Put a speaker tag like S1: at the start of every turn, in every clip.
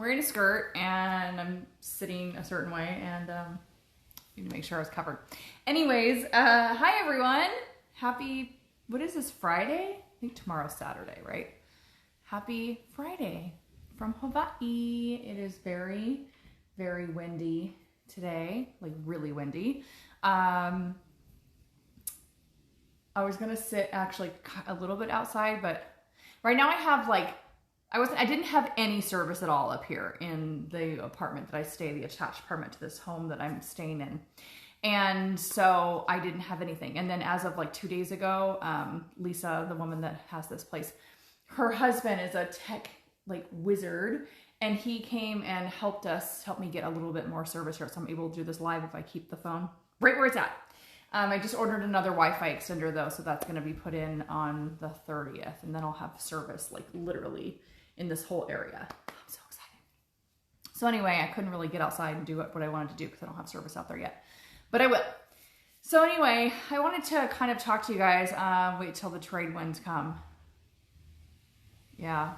S1: wearing a skirt and I'm sitting a certain way and need to make sure I was covered. Anyways, hi everyone. Happy, what is this, Friday? I think tomorrow's Saturday, right? Happy Friday from Hawaii. It is very, very windy today, like really windy. I was gonna sit actually a little bit outside, but right now I have like, I didn't have any service at all up here in the apartment that I stay, the attached apartment to this home that I'm staying in. And so I didn't have anything. And then as of like 2 days ago, Lisa, the woman that has this place, her husband is a tech like wizard, and he came and helped me get a little bit more service here. So I'm able to do this live if I keep the phone right where it's at. I just ordered another Wi-Fi extender though, so that's gonna be put in on the 30th, and then I'll have service like literally in this whole area. I'm so excited. So anyway, I couldn't really get outside and do what I wanted to do because I don't have service out there yet, but I will. So anyway, I wanted to kind of talk to you guys, wait till the trade winds come. Yeah,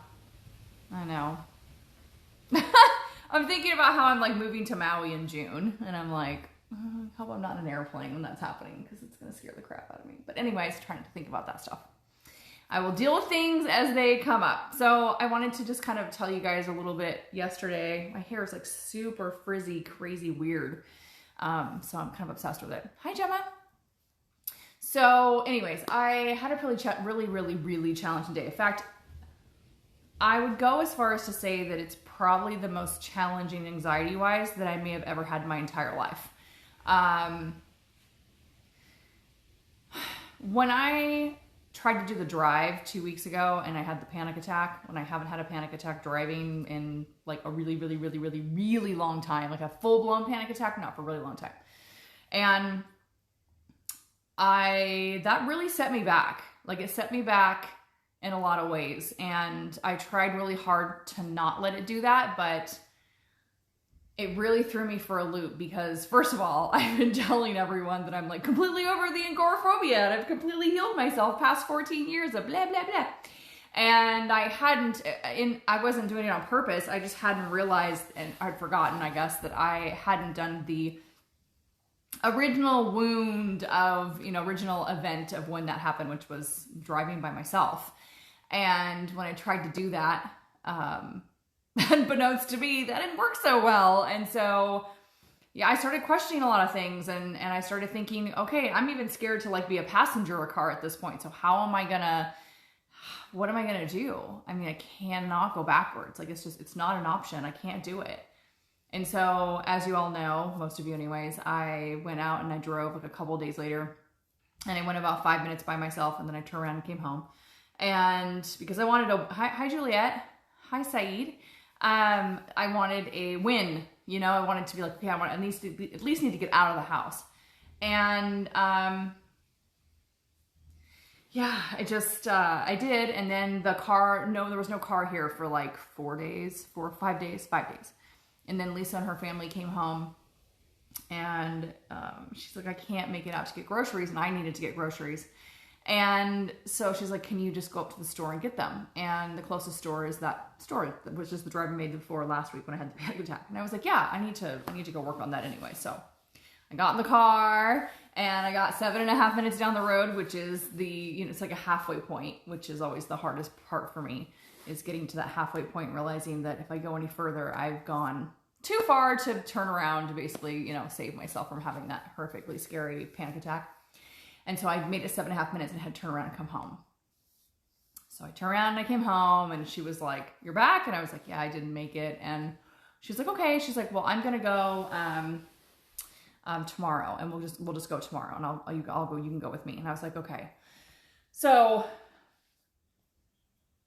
S1: I know. I'm thinking about how I'm like moving to Maui in June, and I'm like, how about not an airplane when that's happening, because it's gonna scare the crap out of me. But anyways, trying to think about that stuff. I will deal with things as they come up. So I wanted to just kind of tell you guys a little bit yesterday. My hair is like super frizzy, crazy, weird. So I'm kind of obsessed with it. Hi, Gemma. So anyways, I had a really challenging day. In fact, I would go as far as to say that it's probably the most challenging anxiety-wise that I may have ever had in my entire life. When I tried to do the drive 2 weeks ago and I had the panic attack, when I haven't had a panic attack driving in like a really long time, like a full-blown panic attack, not for a really long time. And that really set me back. Like it set me back in a lot of ways. And I tried really hard to not let it do that, but it really threw me for a loop because, first of all, I've been telling everyone that I'm like completely over the agoraphobia and I've completely healed myself past 14 years of blah, blah, blah. And I wasn't doing it on purpose. I just hadn't realized, and I'd forgotten, I guess, that I hadn't done the original wound of, original event of when that happened, which was driving by myself. And when I tried to do that, unbeknownst to me, that didn't work so well. And so, yeah, I started questioning a lot of things, and I started thinking, okay, I'm even scared to like be a passenger in a car at this point. So what am I gonna do? I mean, I cannot go backwards. Like it's not an option. I can't do it. And so, as you all know, most of you anyways, I went out and I drove like a couple days later, and I went about 5 minutes by myself, and then I turned around and came home. And because I wanted to, hi Juliet, hi Saeed. I wanted a win, I wanted to be like, okay, I want at least need to get out of the house. And, yeah, I did. And then there was no car here for like 5 days. And then Lisa and her family came home, and, she's like, I can't make it out to get groceries. And I needed to get groceries. And so she's like, can you just go up to the store and get them? And the closest store is that store, which is the drive I made before last week when I had the panic attack. And I was like, yeah, I need to go work on that anyway. So I got in the car and I got 7.5 minutes down the road, which is it's like a halfway point, which is always the hardest part for me, is getting to that halfway point and realizing that if I go any further, I've gone too far to turn around to basically, save myself from having that horrifically scary panic attack. And so I made it 7.5 minutes and had to turn around and come home. So I turned around and I came home, and she was like, you're back? And I was like, yeah, I didn't make it. And she's like, okay. She's like, well, I'm going to go tomorrow, and we'll just go tomorrow, and I'll go, you can go with me. And I was like, okay. So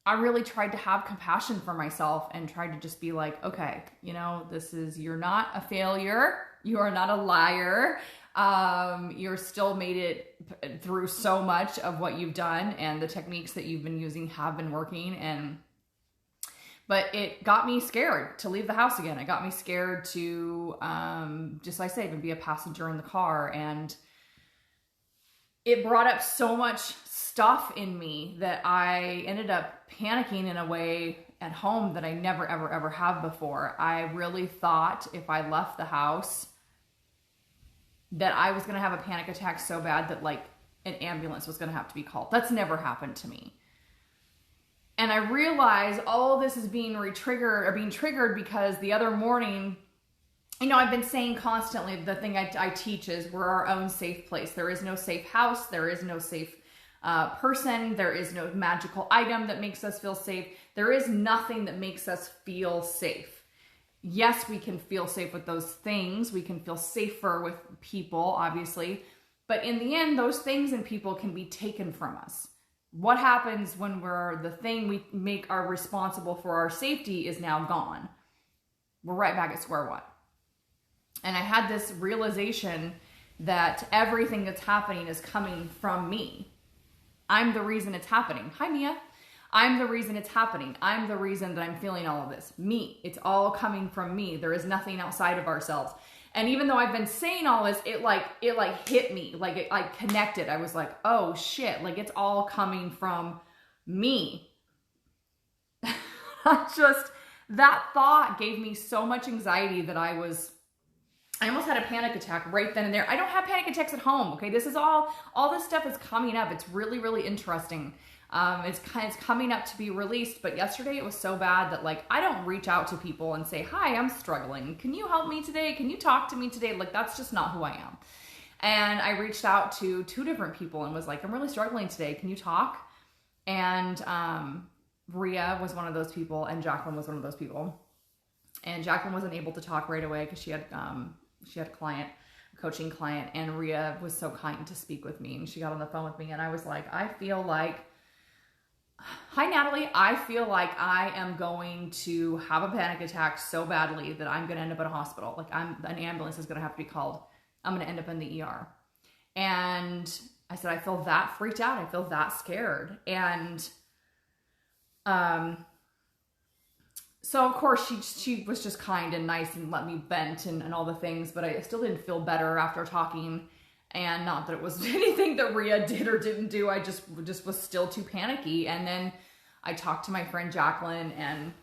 S1: I really tried to have compassion for myself and tried to just be like, okay, you're not a failure. You are not a liar. You're still made it through so much of what you've done, and the techniques that you've been using have been working. But it got me scared to leave the house again. It got me scared to, just like I say, even be a passenger in the car. And it brought up so much stuff in me that I ended up panicking in a way at home that I never, ever, ever have before. I really thought if I left the house that I was going to have a panic attack so bad that like an ambulance was going to have to be called. That's never happened to me. And I realized all this is being triggered because the other morning, you know, I've been saying constantly, the thing I teach is we're our own safe place. There is no safe house. There is no safe person. There is no magical item that makes us feel safe. There is nothing that makes us feel safe. Yes, we can feel safe with those things. We can feel safer with people, obviously. But in the end, those things and people can be taken from us. What happens when the thing we make are responsible for our safety is now gone? We're right back at square one. And I had this realization that everything that's happening is coming from me. I'm the reason it's happening. Hi, Mia. I'm the reason it's happening. I'm the reason that I'm feeling all of this. Me. It's all coming from me. There is nothing outside of ourselves. And even though I've been saying all this, it hit me. Like it like connected. I was like, oh shit. Like it's all coming from me. That thought gave me so much anxiety that I almost had a panic attack right then and there. I don't have panic attacks at home. Okay. This is all this stuff is coming up. It's really, really interesting. It's coming up to be released, but yesterday it was so bad that like, I don't reach out to people and say, hi, I'm struggling. Can you help me today? Can you talk to me today? Like, that's just not who I am. And I reached out to 2 different people and was like, I'm really struggling today. Can you talk? And, Rhea was one of those people and Jacqueline was one of those people. And Jacqueline wasn't able to talk right away because she had a coaching client, and Rhea was so kind to speak with me, and she got on the phone with me, and I was like, hi, Natalie. I feel like I am going to have a panic attack so badly that I'm going to end up in a hospital. Like an ambulance is going to have to be called. I'm going to end up in the ER. And I said, I feel that freaked out. I feel that scared. And, so of course she was just kind and nice and let me vent and all the things, but I still didn't feel better after talking. And not that it was anything that Rhea did or didn't do. I just was still too panicky. And then I talked to my friend Jacqueline, and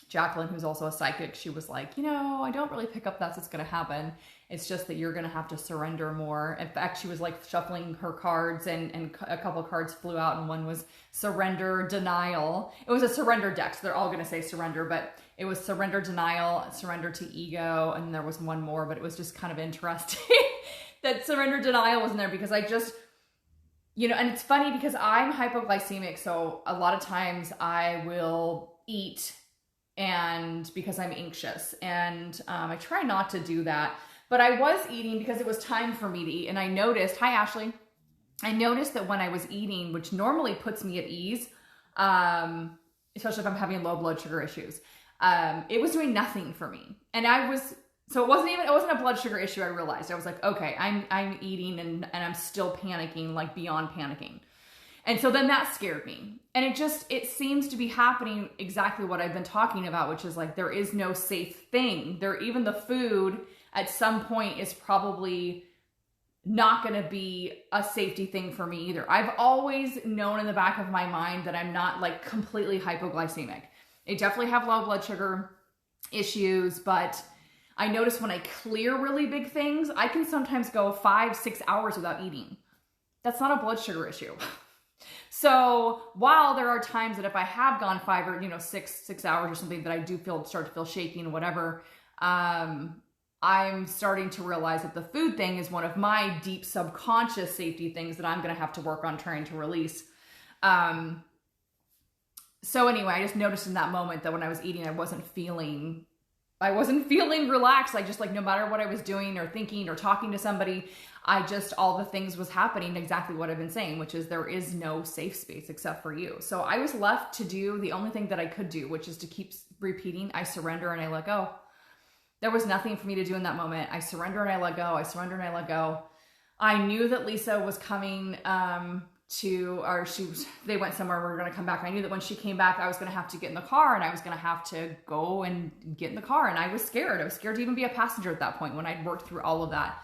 S1: Jacqueline, who's also a psychic, she was like, I don't really pick up that's what's going to happen. It's just that you're going to have to surrender more. In fact, she was like shuffling her cards, and a couple of cards flew out, and one was surrender, denial. It was a surrender deck, so they're all going to say surrender, but it was surrender, denial, surrender to ego, and there was one more, but it was just kind of interesting. That surrender denial wasn't there because I just, and it's funny because I'm hypoglycemic. So a lot of times I will eat and because I'm anxious, and I try not to do that, but I was eating because it was time for me to eat. And I noticed, hi, Ashley. I noticed that when I was eating, which normally puts me at ease, especially if I'm having low blood sugar issues, it was doing nothing for me. And so it wasn't a blood sugar issue. I realized I was like, okay, I'm eating and I'm still panicking, like beyond panicking. And so then that scared me. And it seems to be happening exactly what I've been talking about, which is like, there is no safe thing there. Even the food at some point is probably not going to be a safety thing for me either. I've always known in the back of my mind that I'm not like completely hypoglycemic. I definitely have low blood sugar issues, but I notice when I clear really big things, I can sometimes go 5-6 hours without eating. That's not a blood sugar issue. So while there are times that if I have gone 5 or 6 hours or something that I do start to feel shaky and whatever, I'm starting to realize that the food thing is one of my deep subconscious safety things that I'm going to have to work on trying to release. So anyway, I just noticed in that moment that when I was eating, I wasn't feeling relaxed. I just no matter what I was doing or thinking or talking to somebody, all the things was happening exactly what I've been saying, which is there is no safe space except for you. So I was left to do the only thing that I could do, which is to keep repeating, I surrender and I let go. There was nothing for me to do in that moment. I surrender and I let go. I surrender and I let go. I knew that Lisa was coming, they went somewhere, we were going to come back. I knew that when she came back, I was going to have to get in the car and I was going to have to go and get in the car. And I was scared. I was scared to even be a passenger at that point when I'd worked through all of that.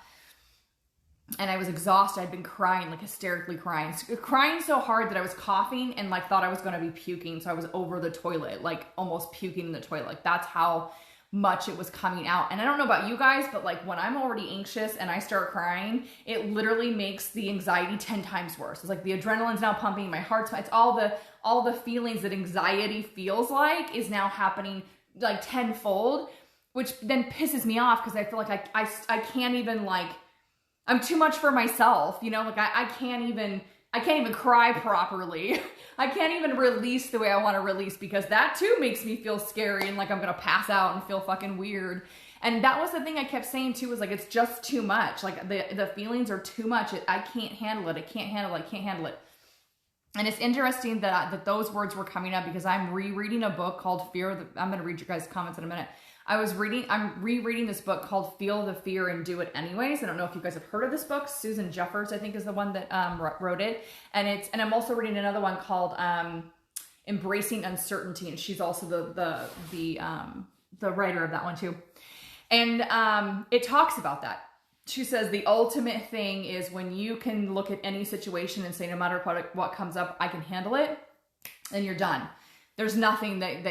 S1: and I was exhausted. I'd been crying, like hysterically crying so hard that I was coughing and like thought I was going to be puking. So I was over the toilet, like almost puking in the toilet. Like that's how much it was coming out. And I don't know about you guys, but like when I'm already anxious and I start crying, it literally makes the anxiety 10 times worse. It's like the adrenaline's now pumping, my heart's, it's all the feelings that anxiety feels like is now happening like tenfold, which then pisses me off because I feel like I can't even like, I'm too much for myself, you know, like I can't even cry properly. I can't even release the way I want to release because that too makes me feel scary and like I'm going to pass out and feel fucking weird. And that was the thing I kept saying too, was like, it's just too much. Like the feelings are too much. I can't handle it. I can't handle it. I can't handle it. And it's interesting that those words were coming up because I'm rereading a book called Fear. I'm going to read your guys' comments in a minute. I'm rereading this book called Feel the Fear and Do It Anyways. I don't know if you guys have heard of this book. Susan Jeffers, I think, is the one that wrote it. And I'm also reading another one called Embracing Uncertainty. And she's also the writer of that one too. And it talks about that. She says the ultimate thing is when you can look at any situation and say, no matter what comes up, I can handle it, and you're done. There's nothing that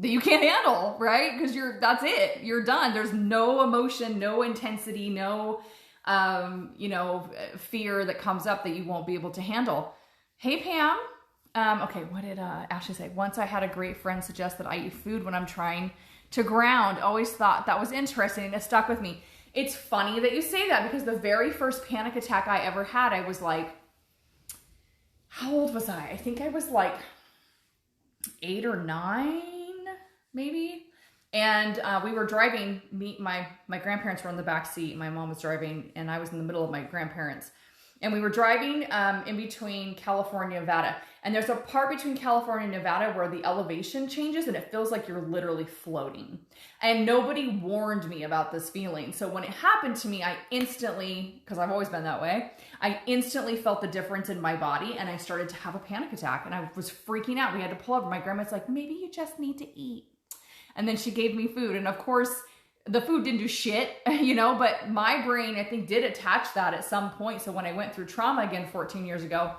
S1: you can't handle, right? Because that's it. You're done. There's no emotion, no intensity, no, fear that comes up that you won't be able to handle. Hey, Pam. Okay, what did Ashley say? Once I had a great friend suggest that I eat food when I'm trying to ground. Always thought that was interesting and it stuck with me. It's funny that you say that because the very first panic attack I ever had, I was like, how old was I? I think I was like 8 or 9, maybe. And we were driving, my grandparents were in the back seat. My mom was driving and I was in the middle of my grandparents. And we were driving in between California and Nevada. And there's a part between California and Nevada where the elevation changes and it feels like you're literally floating. And nobody warned me about this feeling. So when it happened to me, I instantly, because I've always been that way, I instantly felt the difference in my body and I started to have a panic attack and I was freaking out. We had to pull over. My grandma's like, maybe you just need to eat. And then she gave me food. And of course, the food didn't do shit, but my brain, I think, did attach that at some point. So when I went through trauma again 14 years ago,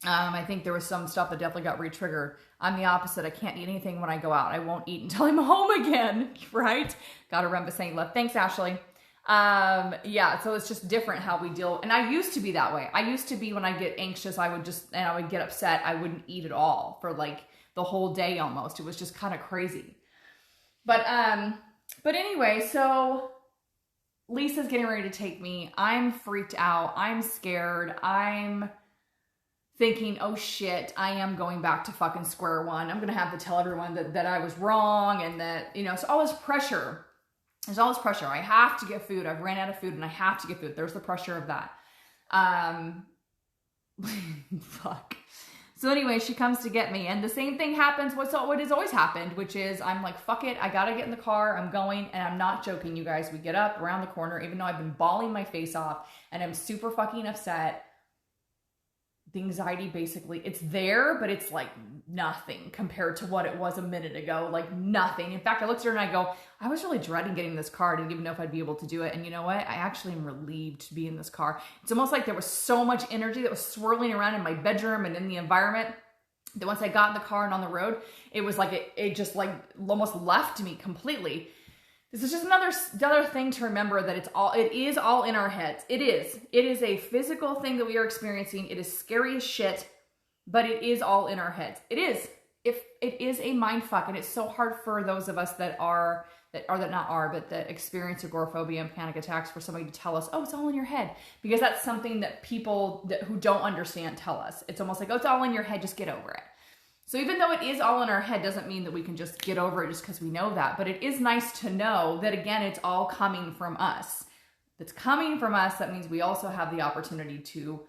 S1: I think there was some stuff that definitely got re-triggered. I'm the opposite. I can't eat anything when I go out. I won't eat until I'm home again, right? Gotta remember St. Love. Thanks, Ashley. Yeah, so it's just different how we deal. And I used to be that way. I used to be when I get anxious, I would get upset. I wouldn't eat at all for like the whole day almost. It was just kind of crazy. But anyway, so Lisa's getting ready to take me. I'm freaked out. I'm scared. I'm thinking, oh shit, I am going back to fucking square one. I'm going to have to tell everyone that I was wrong and that, so all this pressure. There's all this pressure. I have to get food. I've ran out of food and I have to get food. There's the pressure of that. Fuck. So anyway, she comes to get me and the same thing happens. What has always happened, which is I'm like, fuck it. I got to get in the car. I'm going. And I'm not joking, you guys. We get up around the corner, even though I've been bawling my face off and I'm super fucking upset. The anxiety basically, it's there, but it's like nothing compared to what it was a minute ago. Like nothing. In fact, I looked at her and I go, I was really dreading getting in this car. I didn't even know if I'd be able to do it. And you know what? I actually am relieved to be in this car. It's almost like there was so much energy that was swirling around in my bedroom and in the environment that once I got in the car and on the road, it was like, it just like almost left me completely. This is just another thing to remember that it is all in our heads. It is a physical thing that we are experiencing. It is scary as shit, but it is all in our heads. It is a mind fuck. And it's so hard for those of us that experience agoraphobia and panic attacks for somebody to tell us, oh, it's all in your head. Because that's something that people who don't understand tell us. It's almost like, oh, it's all in your head. Just get over it. So even though it is all in our head doesn't mean that we can just get over it just because we know that. But it is nice to know that, again, it's all coming from us. If it's coming from us, that means we also have the opportunity to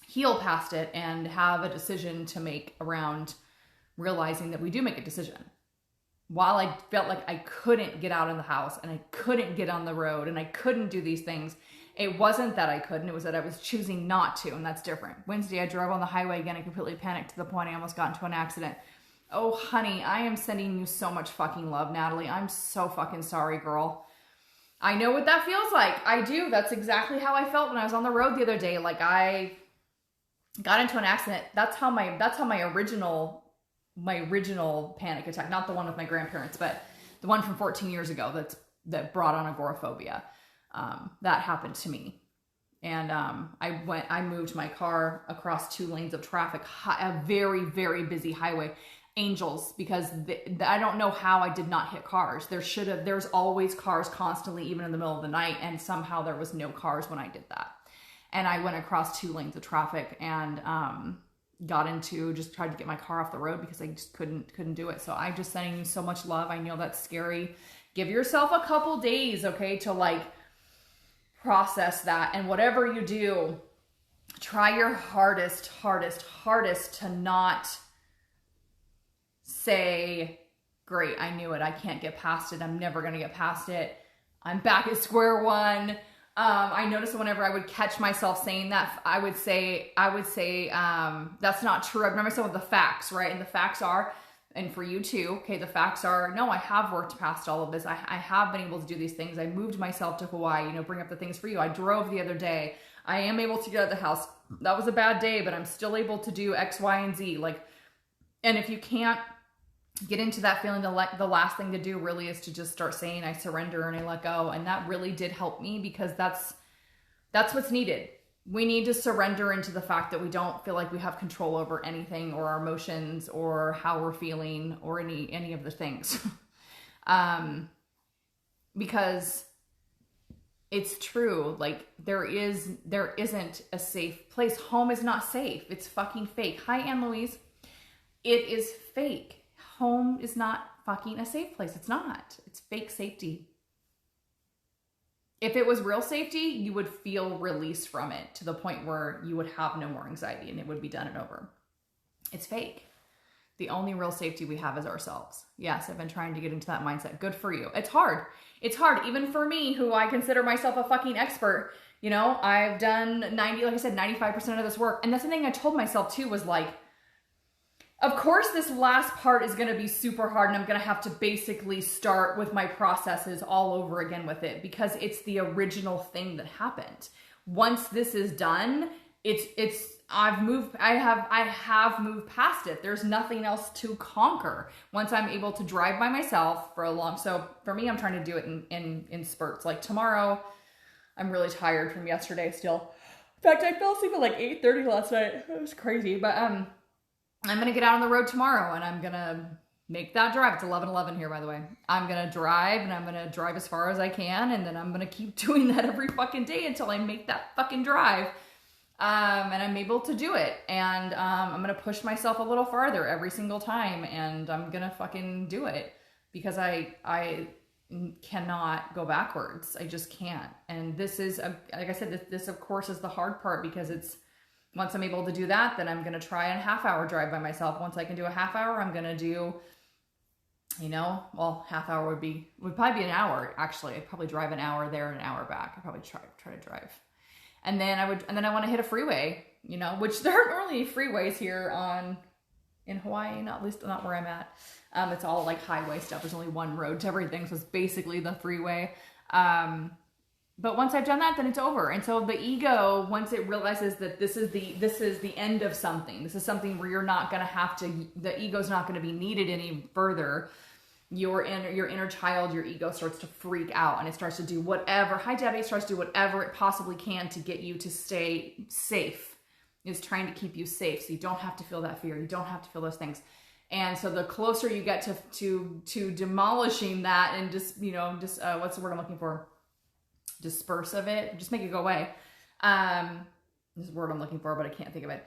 S1: heal past it and have a decision to make around realizing that we do make a decision. While I felt like I couldn't get out of the house and I couldn't get on the road and I couldn't do these things, it wasn't that I couldn't, it was that I was choosing not to, and that's different. Wednesday, I drove on the highway again and completely panicked to the point I almost got into an accident. Oh, honey, I am sending you so much fucking love, Natalie. I'm so fucking sorry, girl. I know what that feels like. I do. That's exactly how I felt when I was on the road the other day. Like I got into an accident. That's how my original panic attack, not the one with my grandparents, but the one from 14 years ago that brought on agoraphobia. That happened to me. And I moved my car across 2 lanes of traffic, a very, very busy highway. Angels, because I don't know how I did not hit cars. There's always cars constantly, even in the middle of the night, and somehow there was no cars when I did that. And I went across 2 lanes of traffic and just tried to get my car off the road because I just couldn't do it. So I'm just sending you so much love. I know that's scary. Give yourself a couple days, okay, to like process that. And whatever you do, try your hardest to not say, great, I knew it. I can't get past it. I'm never going to get past it. I'm back at square one. I noticed that whenever I would catch myself saying that, I would say, that's not true. I remember some of the facts, right? And the facts are, and for you too, okay, the facts are, no, I have worked past all of this. I have been able to do these things. I moved myself to Hawaii, bring up the things for you. I drove the other day. I am able to get out of the house. That was a bad day, but I'm still able to do X, Y, and Z. And if you can't get into that feeling, the last thing to do really is to just start saying, I surrender and I let go. And that really did help me, because that's what's needed. We need to surrender into the fact that we don't feel like we have control over anything, or our emotions, or how we're feeling, or any of the things. Because it's true. Like there isn't a safe place. Home is not safe. It's fucking fake. Hi, Anne Louise. It is fake. Home is not fucking a safe place. It's not. It's fake safety. If it was real safety, you would feel released from it to the point where you would have no more anxiety and it would be done and over. It's fake. The only real safety we have is ourselves. Yes, I've been trying to get into that mindset. Good for you. It's hard. It's hard. Even for me, who I consider myself a fucking expert. I've done 95% of this work. And that's the thing I told myself too, was like, of course, this last part is going to be super hard, and I'm going to have to basically start with my processes all over again with it, because it's the original thing that happened. Once this is done, I have moved past it. There's nothing else to conquer. Once I'm able to drive by myself so for me, I'm trying to do it in spurts. Like tomorrow, I'm really tired from yesterday still. In fact, I fell asleep at like 8:30 last night. It was crazy, but I'm going to get out on the road tomorrow, and I'm going to make that drive. It's 11:11 here, by the way. I'm going to drive, and I'm going to drive as far as I can, and then I'm going to keep doing that every fucking day until I make that fucking drive. And I'm able to do it. And I'm going to push myself a little farther every single time, and I'm going to fucking do it, because I cannot go backwards. I just can't. And this is, like I said, this of course is the hard part, because once I'm able to do that, then I'm going to try a half-hour drive by myself. Once I can do a half hour, I'm going to do, half hour would probably be an hour. Actually, I'd probably drive an hour there and an hour back. I'd probably try to drive. And then I want to hit a freeway, which there aren't really freeways here in Hawaii, at least not where I'm at. It's all like highway stuff. There's only one road to everything. So it's basically the freeway. But once I've done that, then it's over. And so the ego, once it realizes that this is the end of something, this is something where you're not going to have to, the ego's not going to be needed any further. Your inner child, your ego starts to freak out, and it starts to do whatever. Hi, Debbie. It starts to do whatever it possibly can to get you to stay safe. It's trying to keep you safe, so you don't have to feel that fear. You don't have to feel those things. And so the closer you get to demolishing that, and just what's the word I'm looking for? Disperse of it, just make it go away. This is the word I'm looking for, but I can't think of it.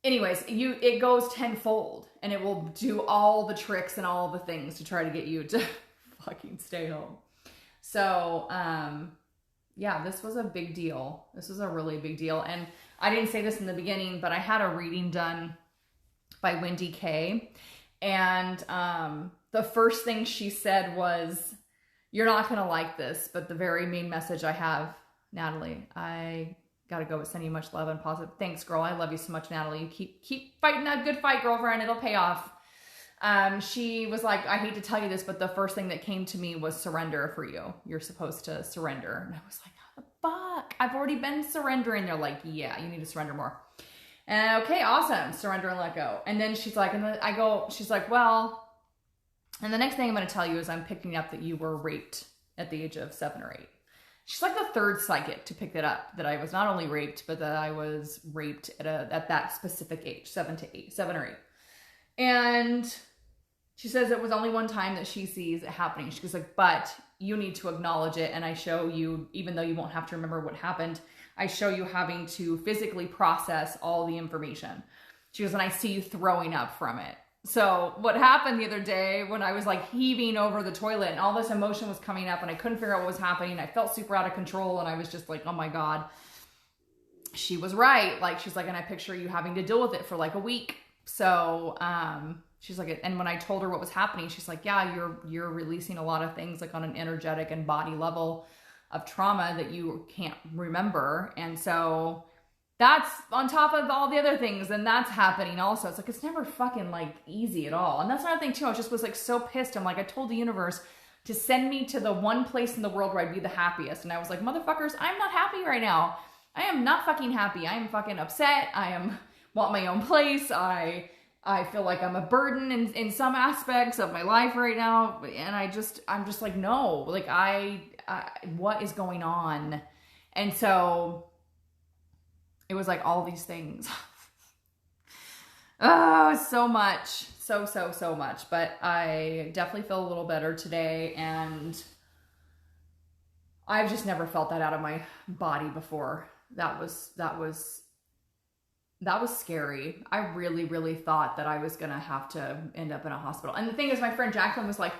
S1: Anyways, it goes tenfold, and it will do all the tricks and all the things to try to get you to fucking stay home. So, this was a big deal. This was a really big deal. And I didn't say this in the beginning, but I had a reading done by Wendy Kay. And the first thing she said was, "You're not going to like this, but the very main message I have, Natalie, I got to go with sending you much love and positive." Thanks, girl. I love you so much, Natalie. You keep fighting that good fight, girlfriend. It'll pay off. She was like, I hate to tell you this, but the first thing that came to me was surrender for you. You're supposed to surrender. And I was like, how the fuck? I've already been surrendering. They're like, yeah, you need to surrender more. And okay, awesome. Surrender and let go. And then she's like, she's like, well, and the next thing I'm going to tell you is I'm picking up that you were raped at the age of 7 or 8. She's like the third psychic to pick that up, that I was not only raped, but that I was raped at that specific age, 7 or 8. And she says it was only one time that she sees it happening. She goes like, but you need to acknowledge it. And I show you, even though you won't have to remember what happened, I show you having to physically process all the information. She goes, and I see you throwing up from it. So what happened the other day when I was like heaving over the toilet and all this emotion was coming up and I couldn't figure out what was happening. I felt super out of control and I was just like, oh my God, she was right. Like, she's like, and I picture you having to deal with it for like a week. So, she's like, and when I told her what was happening, she's like, yeah, you're releasing a lot of things like on an energetic and body level of trauma that you can't remember. And so that's on top of all the other things, and that's happening also. It's like, it's never fucking like easy at all. And that's another thing too. I just was like so pissed. I'm like, I told the universe to send me to the one place in the world where I'd be the happiest. And I was like, motherfuckers, I'm not happy right now. I am not fucking happy. I am fucking upset. Want my own place. I feel like I'm a burden in some aspects of my life right now. And I'm just like, no, like what is going on? And so it was like all these things. Oh, so much. So much. But I definitely feel a little better today. And I've just never felt that out of my body before. That was scary. I really, really thought that I was going to have to end up in a hospital. And the thing is, my friend Jacqueline was like,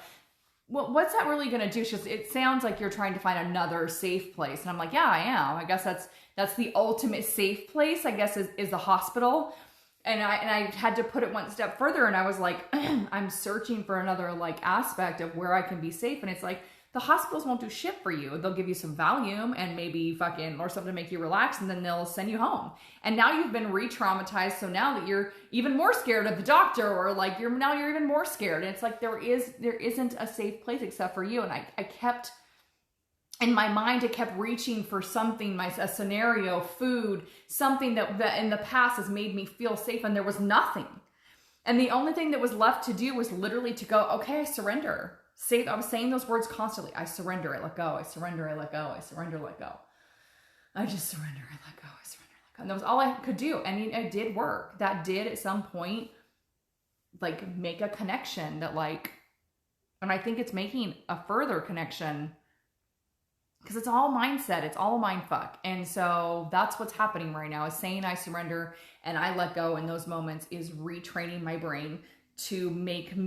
S1: well, what's that really going to do? She goes, it sounds like you're trying to find another safe place. And I'm like, yeah, I am. I guess that's the ultimate safe place, I guess, is the hospital. And I had to put it one step further. And I was like, I'm searching for another like aspect of where I can be safe. And it's like, the hospitals won't do shit for you. They'll give you some Valium and maybe or something to make you relax, and then they'll send you home. And now you've been re-traumatized, so now that you're even more scared of the doctor, or like you're even more scared. And it's like there isn't a safe place except for you. And I kept in my mind, I kept reaching for something, a scenario, food, something that in the past has made me feel safe, and there was nothing. And the only thing that was left to do was literally to go, okay, I surrender. I was saying those words constantly. I surrender, I let go. I surrender, I let go. I surrender, let go. I just surrender, I let go. I surrender, let go. And that was all I could do. I mean, it did work. That did at some point, like, make a connection that like, and I think it's making a further connection because it's all mindset. It's all mind fuck. And so that's what's happening right now, is saying I surrender and I let go in those moments is retraining my brain to make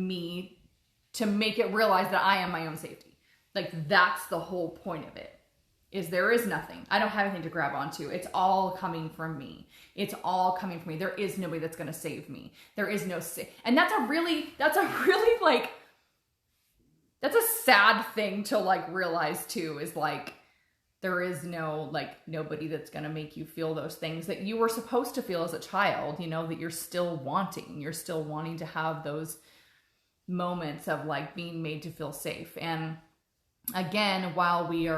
S1: it realize that I am my own safety. Like, that's the whole point of it, is there is nothing. I don't have anything to grab onto. It's all coming from me. It's all coming from me. There is nobody that's going to save me. There is no, and that's a really like, that's a sad thing to like realize too, is like, there is nobody that's going to make you feel those things that you were supposed to feel as a child, that you're still wanting. You're still wanting to have those moments of like being made to feel safe. And again, while we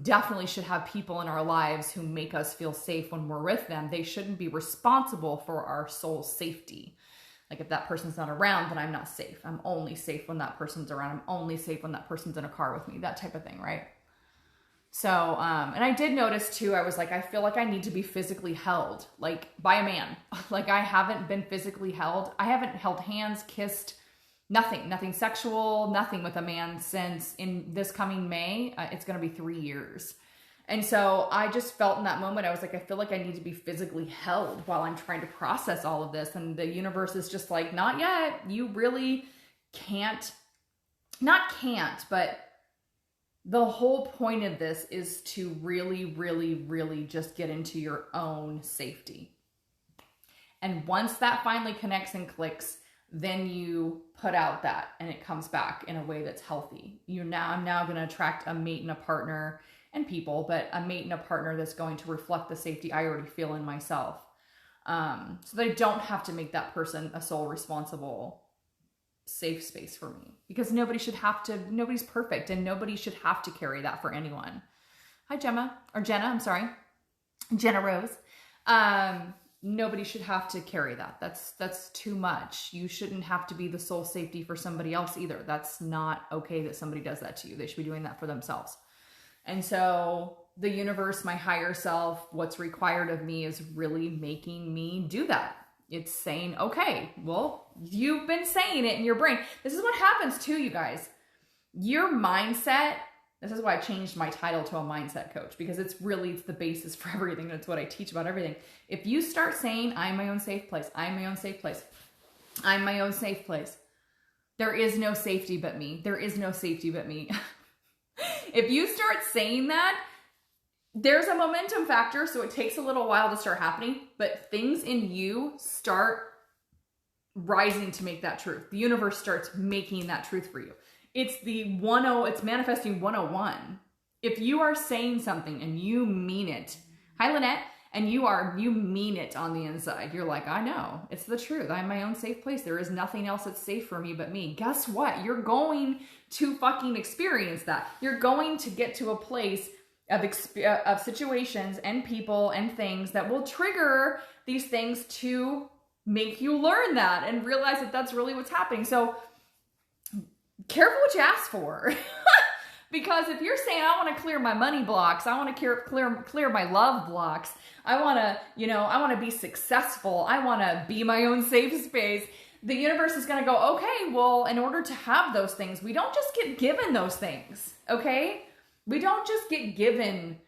S1: definitely should have people in our lives who make us feel safe when we're with them, they shouldn't be responsible for our soul's safety. Like, if that person's not around, then I'm not safe. I'm only safe when that person's around. I'm only safe when that person's in a car with me, that type of thing, right? So, and I did notice too, I was like, I feel like I need to be physically held, like by a man. Like, I haven't been physically held. I haven't held hands, kissed, nothing sexual, nothing with a man since in this coming May, it's going to be 3 years. And so I just felt in that moment, I was like, I feel like I need to be physically held while I'm trying to process all of this. And the universe is just like, not yet. You really but the whole point of this is to really, really, really just get into your own safety. And once that finally connects and clicks, then you put out that and it comes back in a way that's healthy. I'm now going to attract a mate and a partner and people, but a mate and a partner that's going to reflect the safety I already feel in myself. So that I don't have to make that person a sole responsible safe space for me, because nobody's perfect, and nobody should have to carry that for anyone. Hi, Jenna, I'm sorry. Jenna Rose. Nobody should have to carry that. That's too much. You shouldn't have to be the sole safety for somebody else either. That's not okay that somebody does that to you. They should be doing that for themselves. And so the universe, my higher self, what's required of me is really making me do that. It's saying, okay, well, you've been saying it in your brain. This is what happens too, you guys. Your mindset, this is why I changed my title to a mindset coach, because it's the basis for everything. That's what I teach about everything. If you start saying, I'm my own safe place, I'm my own safe place, I'm my own safe place. There is no safety but me. There is no safety but me. If you start saying that, there's a momentum factor, so it takes a little while to start happening, but things in you start rising to make that truth. The universe starts making that truth for you. It's it's manifesting 101. If you are saying something and you mean it, hi Lynette, and you mean it on the inside, you're like, I know, it's the truth. I'm my own safe place. There is nothing else that's safe for me but me. Guess what? You're going to fucking experience that. You're going to get to a place of situations and people and things that will trigger these things to make you learn that and realize that that's really what's happening. So careful what you ask for. Because if you're saying, I want to clear my money blocks, I want to clear my love blocks, I want to be successful, I want to be my own safe space, the universe is going to go, okay, well, in order to have those things, we don't just get given those things, okay? We don't just get given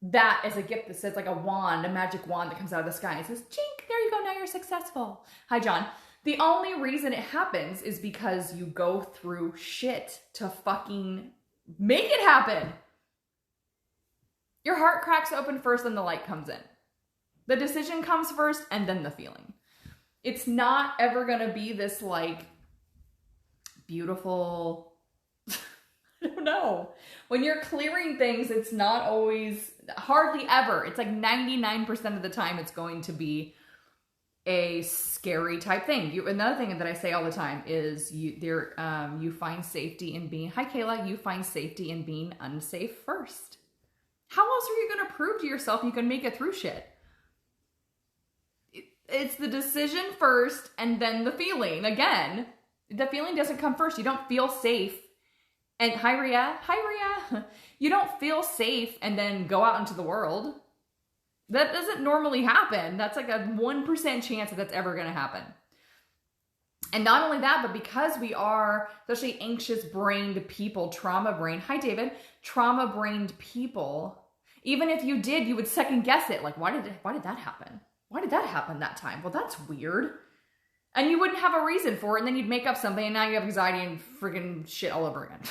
S1: that as a gift that says like a wand, a magic wand that comes out of the sky and says, chink, there you go, now you're successful. Hi, John. The only reason it happens is because you go through shit to fucking make it happen. Your heart cracks open first, then the light comes in. The decision comes first, and then the feeling. It's not ever going to be this like beautiful, I don't know. When you're clearing things, it's not always, hardly ever. It's like 99% of the time it's going to be a scary type thing. Another thing that I say all the time is you find safety in being, hi Kayla, you find safety in being unsafe first. How else are you going to prove to yourself you can make it through shit? It's the decision first and then the feeling. Again, the feeling doesn't come first. You don't feel safe. And hi Ria, you don't feel safe and then go out into the world. That doesn't normally happen. That's like a 1% chance that that's ever going to happen. And not only that, but because we are, especially anxious-brained people, trauma-brained, hi David, trauma-brained people, even if you did, you would second guess it. Like, why did that happen? Why did that happen that time? Well, that's weird. And you wouldn't have a reason for it, and then you'd make up something, and now you have anxiety and friggin' shit all over again.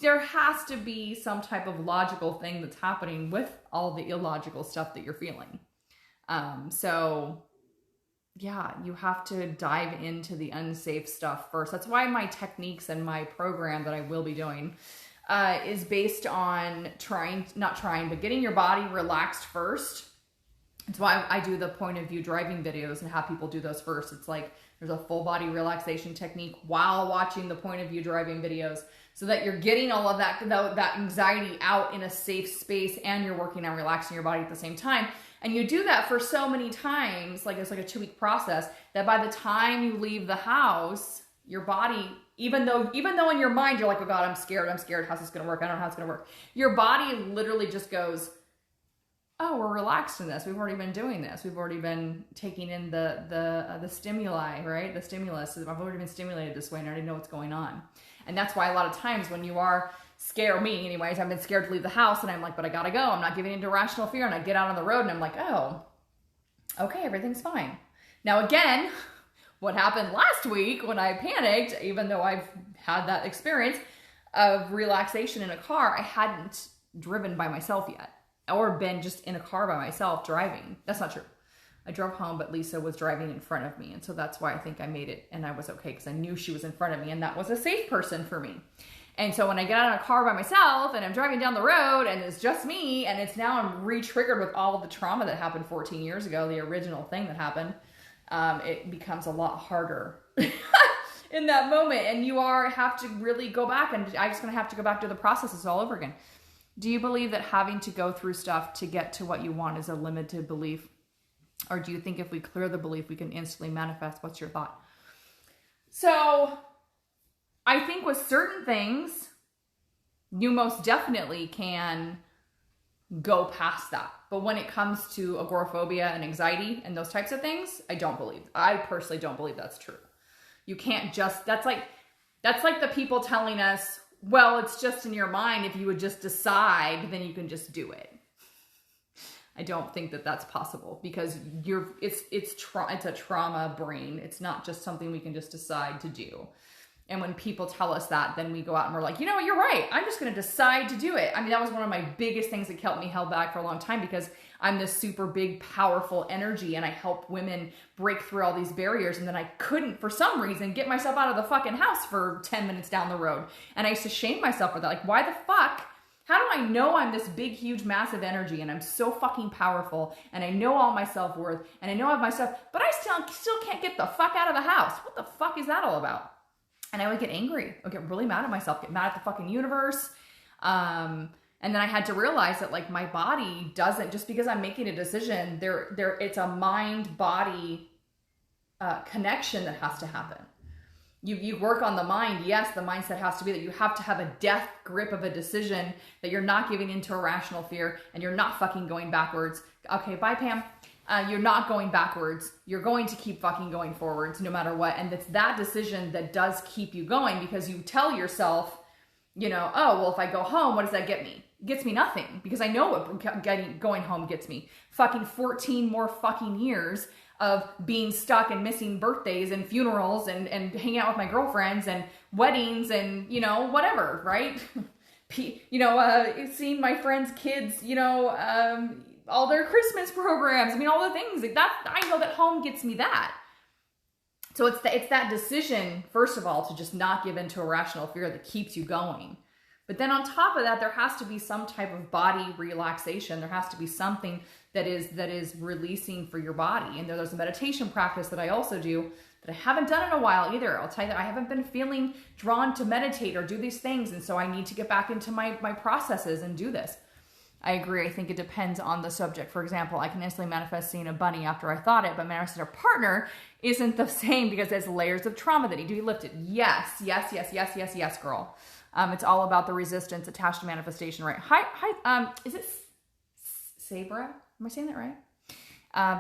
S1: There has to be some type of logical thing that's happening with all the illogical stuff that you're feeling. So yeah, you have to dive into the unsafe stuff first. That's why my techniques and my program that I will be doing is based on getting your body relaxed first. That's why I do the point of view driving videos and have people do those first. It's like there's a full body relaxation technique while watching the point of view driving videos, so that you're getting all of that anxiety out in a safe space and you're working on relaxing your body at the same time. And you do that for so many times, like it's like a 2-week process, that by the time you leave the house, your body, even though in your mind you're like, oh God, I'm scared, how's this gonna work? I don't know how it's gonna work. Your body literally just goes, oh, we're relaxed in this. We've already been doing this. We've already been taking in the stimuli, right? The stimulus. I've already been stimulated this way and I already know what's going on. And that's why a lot of times when you are scared, me anyways, I've been scared to leave the house and I'm like, but I gotta go. I'm not giving into rational fear. And I get out on the road and I'm like, oh, okay, everything's fine. Now again, what happened last week when I panicked, even though I've had that experience of relaxation in a car, I hadn't driven by myself yet. Or been just in a car by myself driving. That's not true. I drove home, but Lisa was driving in front of me. And so that's why I think I made it and I was okay, because I knew she was in front of me and that was a safe person for me. And so when I get out in a car by myself and I'm driving down the road and it's just me and it's now I'm re-triggered with all of the trauma that happened 14 years ago, the original thing that happened, it becomes a lot harder. in that moment. And you have to really go back, and I'm just going to have to go back to the processes all over again. Do you believe that having to go through stuff to get to what you want is a limited belief? Or do you think if we clear the belief, we can instantly manifest? What's your thought? So I think with certain things, you most definitely can go past that. But when it comes to agoraphobia and anxiety and those types of things, I personally don't believe that's true. You can't just, that's like the people telling us, well, it's just in your mind. If you would just decide, then you can just do it. I don't think that that's possible, because it's a trauma brain. It's not just something we can just decide to do. And when people tell us that, then we go out and we're like, you know what, you're right. I'm just going to decide to do it. I mean, that was one of my biggest things that kept me held back for a long time, because I'm this super big, powerful energy, and I help women break through all these barriers. And then I couldn't, for some reason, get myself out of the fucking house for 10 minutes down the road. And I used to shame myself for that. Like, why the fuck? How do I know I'm this big, huge, massive energy, and I'm so fucking powerful, and I know all my self-worth, and I know I have my stuff, but I still can't get the fuck out of the house? What the fuck is that all about? And I would get angry. I would get really mad at myself, get mad at the fucking universe. And then I had to realize that, like, my body doesn't, just because I'm making a decision, it's a mind-body connection that has to happen. You work on the mind. Yes, the mindset has to be that you have to have a death grip of a decision, that you're not giving into irrational fear, and you're not fucking going backwards. Okay, bye, Pam. You're not going backwards. You're going to keep fucking going forwards no matter what. And it's that decision that does keep you going, because you tell yourself, you know, oh, well, if I go home, what does that get me? It gets me nothing, because I know what going home gets me. Fucking 14 more fucking years of being stuck and missing birthdays and funerals and hanging out with my girlfriends and weddings and, you know, whatever, right? Seeing my friends' kids, all their Christmas programs. I mean, all the things like that. I know that home gets me that. So it's that decision, first of all, to just not give into irrational fear that keeps you going. But then on top of that, there has to be some type of body relaxation. There has to be something that is releasing for your body. And there's a meditation practice that I also do that I haven't done in a while either. I'll tell you that I haven't been feeling drawn to meditate or do these things. And so I need to get back into my processes and do this. I agree. I think it depends on the subject. For example, I can instantly manifest seeing a bunny after I thought it, but manifesting a partner isn't the same, because there's layers of trauma that need to be lifted. Yes, girl. It's all about the resistance attached to manifestation, right? Hi. Is it Sabra? Am I saying that right?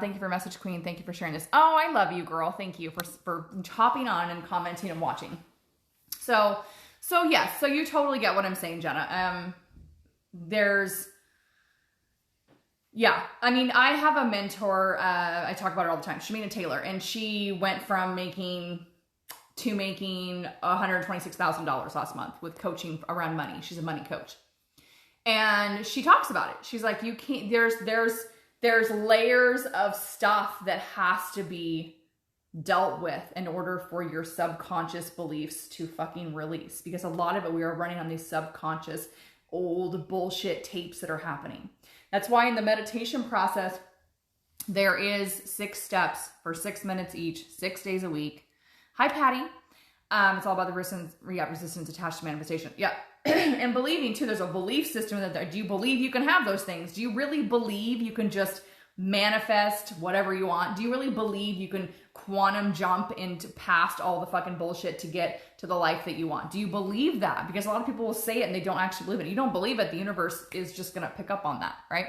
S1: Thank you for message, Queen. Thank you for sharing this. Oh, I love you, girl. Thank you for hopping on and commenting and watching. So yes. So you totally get what I'm saying, Jenna. I mean, I have a mentor. I talk about her all the time, Shamina Taylor, and she went from making $126,000 last month with coaching around money. She's a money coach. And she talks about it. She's like, you can't, there's layers of stuff that has to be dealt with in order for your subconscious beliefs to fucking release. Because a lot of it, we are running on these subconscious old bullshit tapes that are happening. That's why in the meditation process, there is 6 steps for 6 minutes each, 6 days a week. Hi, Patty. It's all about the resistance attached to manifestation. Yeah. And believing too, there's a belief system that do you believe you can have those things? Do you really believe you can just manifest whatever you want? Do you really believe you can quantum jump into past all the fucking bullshit to get to the life that you want? Do you believe that? Because a lot of people will say it and they don't actually believe it. You don't believe it, the universe is just going to pick up on that, right?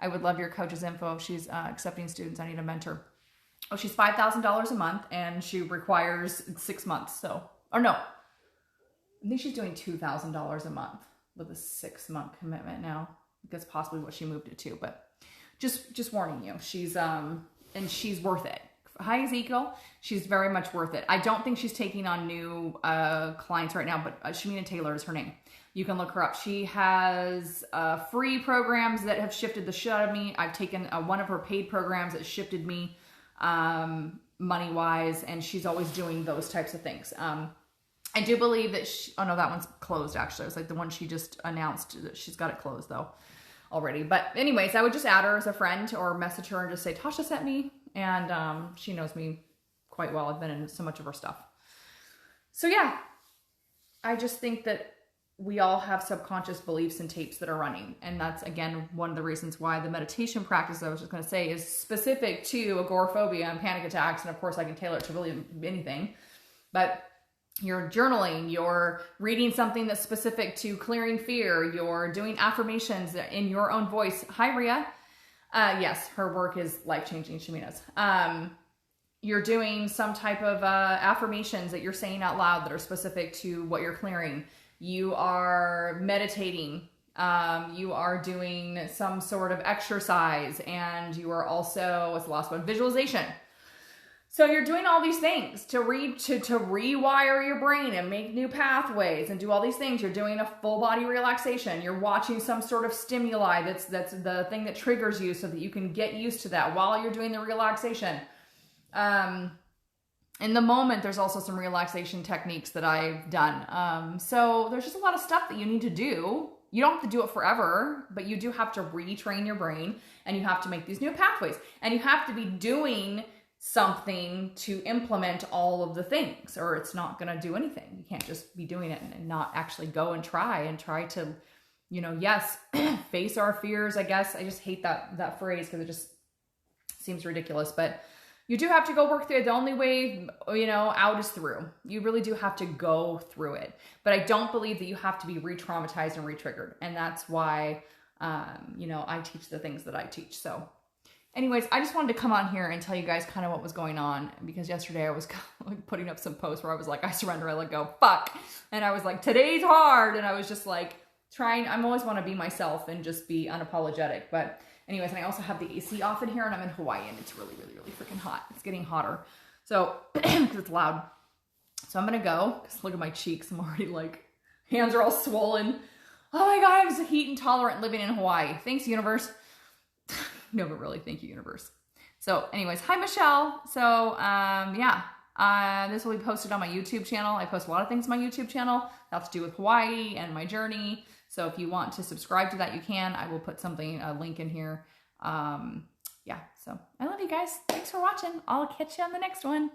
S1: I would love your coach's info. She's accepting students. I need a mentor. Oh, she's $5,000 a month and she requires 6 months. I think she's doing $2,000 a month with a 6-month commitment now. That's possibly what she moved it to, but just warning you, she's worth it. Hi, Ezekiel. She's very much worth it. I don't think she's taking on new clients right now, but Shamina Taylor is her name. You can look her up. She has free programs that have shifted the shit out of me. I've taken one of her paid programs that shifted me money-wise, and she's always doing those types of things. I do believe that that one's closed, actually. It was like the one she just announced that she's got it closed, though, already. But anyways, I would just add her as a friend or message her and just say, Tasha sent me. And she knows me quite well. I've been in so much of her stuff. So yeah, I just think that we all have subconscious beliefs and tapes that are running. And that's, again, one of the reasons why the meditation practice I was just going to say is specific to agoraphobia and panic attacks. And of course I can tailor it to really anything, but you're journaling, you're reading something that's specific to clearing fear, you're doing affirmations in your own voice. Hi, Ria. Yes, her work is life-changing, Shamina's. You're doing some type of affirmations that you're saying out loud that are specific to what you're clearing. You are meditating. You are doing some sort of exercise, and you are also, what's the last one? Visualization. So you're doing all these things to rewire your brain and make new pathways and do all these things. You're doing a full body relaxation. You're watching some sort of stimuli that's the thing that triggers you so that you can get used to that while you're doing the relaxation. In the moment, there's also some relaxation techniques that I've done. So there's just a lot of stuff that you need to do. You don't have to do it forever, but you do have to retrain your brain, and you have to make these new pathways, and you have to be doing something to implement all of the things, or it's not going to do anything. You can't just be doing it and not actually go and try to, yes, face our fears, I guess. I just hate that phrase because it just seems ridiculous, but you do have to go work through it. The only way, out is through. You really do have to go through it. But I don't believe that you have to be re-traumatized and re-triggered. And that's why, I teach the things that I teach. So anyways, I just wanted to come on here and tell you guys kind of what was going on, because yesterday I was putting up some posts where I was like, I surrender, I let go, fuck. And I was like, today's hard. And I was just like I always want to be myself and just be unapologetic. But anyways, and I also have the AC off in here, and I'm in Hawaii, and it's really, really, really freaking hot. It's getting hotter. So, because it's loud. So I'm going to go, because look at my cheeks. I'm already hands are all swollen. Oh my God, I'm so heat intolerant living in Hawaii. Thanks, universe. No, but really, thank you, universe. So anyways, hi, Michelle. So, this will be posted on my YouTube channel. I post a lot of things on my YouTube channel that have to do with Hawaii and my journey. So if you want to subscribe to that, you can. I will put a link in here. So I love you guys. Thanks for watching. I'll catch you on the next one.